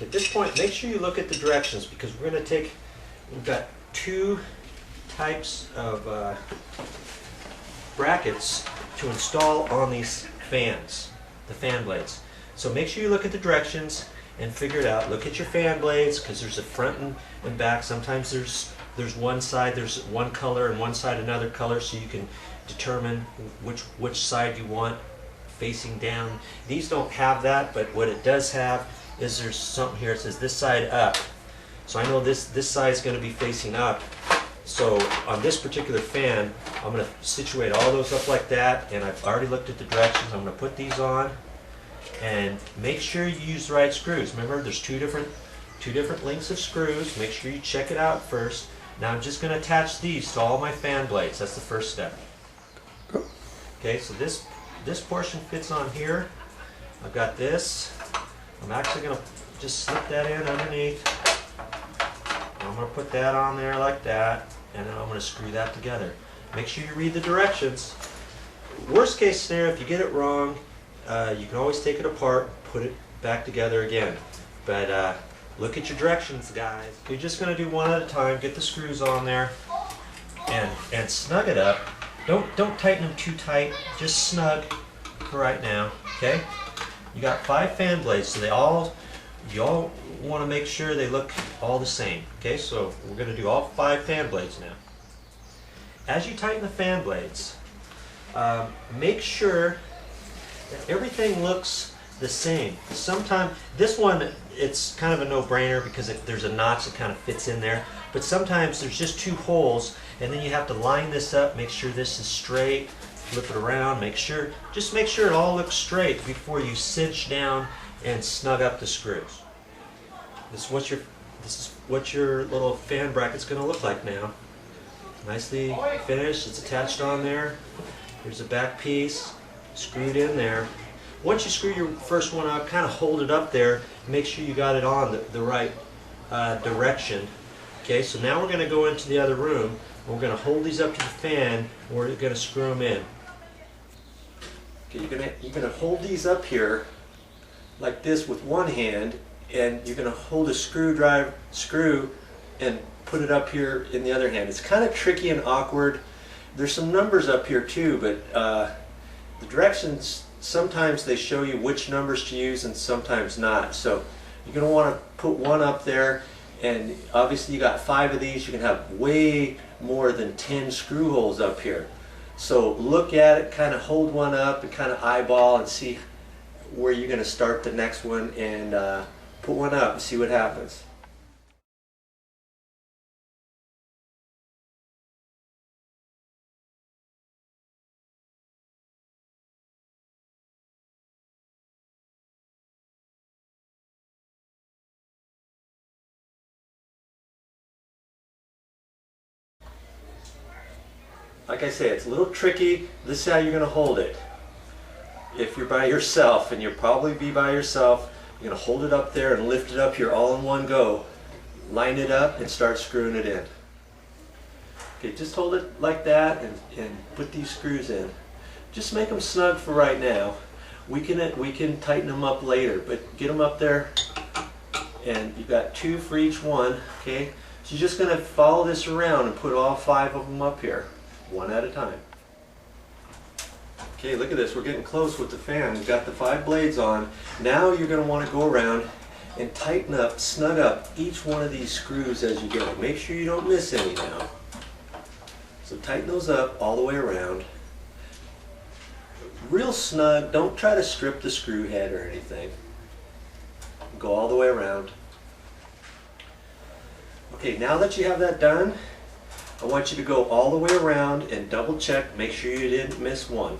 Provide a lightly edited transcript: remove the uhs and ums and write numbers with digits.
At this point, make sure you look at the directions because we're going to take, we've got two types of brackets to install on these fans, the fan blades. So make sure you look at the directions and figure it out. Look at your fan blades because there's a front and back. Sometimes there's one side, there's one color and one side another color, so you can determine which side you want facing down. These don't have that, but what it does have is there's something here. It says this side up. So I know this side is going to be facing up. So on this particular fan, I'm going to situate all those up like that, and I've already looked at the directions. I'm going to put these on, and make sure you use the right screws. Remember, there's two different lengths of screws. Make sure you check it out first. Now I'm just going to attach these to all my fan blades. That's the first step. Okay, so this portion fits on here. I've got this. I'm actually going to just slip that in underneath. I'm going to put that on there like that, and then I'm going to screw that together. Make sure you read the directions. Worst case scenario, if you get it wrong, you can always take it apart, put it back together again. But look at your directions, guys. You're just going to do one at a time. Get the screws on there and snug it up. Don't tighten them too tight. Just snug for right now. Okay? You got 5 fan blades, so you all want to make sure they look all the same. Okay, so we're going to do all 5 fan blades now. As you tighten the fan blades, make sure that everything looks the same. Sometimes, this one, it's kind of a no-brainer because if there's a notch, it kind of fits in there. But sometimes there's just 2 holes, and then you have to line this up, make sure this is straight, flip it around, just make sure it all looks straight before you cinch down and snug up the screws. This is what your little fan bracket's going to look like now. Nicely finished. It's attached on there. Here's the back piece, screwed in there. Once you screw your first one up, kind of hold it up there. Make sure you got it on the right direction. Okay, so now we're going to go into the other room. We're going to hold these up to the fan, and we're going to screw them in. Okay, you're going to hold these up here like this with one hand, and you're going to hold a screw and put it up here in the other hand. It's kind of tricky and awkward. There's some numbers up here too, but the directions, sometimes they show you which numbers to use and sometimes not. So you're going to want to put one up there, and obviously you got 5 of these. You can have way more than 10 screw holes up here. So look at it, kind of hold one up and kind of eyeball and see where you're going to start the next one, and put one up and see what happens. Like I say, it's a little tricky. This is how you're going to hold it. If you're by yourself, and you'll probably be by yourself, you're going to hold it up there and lift it up here all in one go. Line it up and start screwing it in. Okay, just hold it like that and put these screws in. Just make them snug for right now. We can tighten them up later, but get them up there, and you've got 2 for each one. Okay, so you're just going to follow this around and put all 5 of them up here, one at a time. Okay, look at this. We're getting close with the fan. We've got the 5 blades on. Now you're going to want to go around and tighten up, snug up each one of these screws as you go. Make sure you don't miss any now. So tighten those up all the way around. Real snug. Don't try to strip the screw head or anything. Go all the way around. Okay, now that you have that done, I want you to go all the way around and double check, make sure you didn't miss one.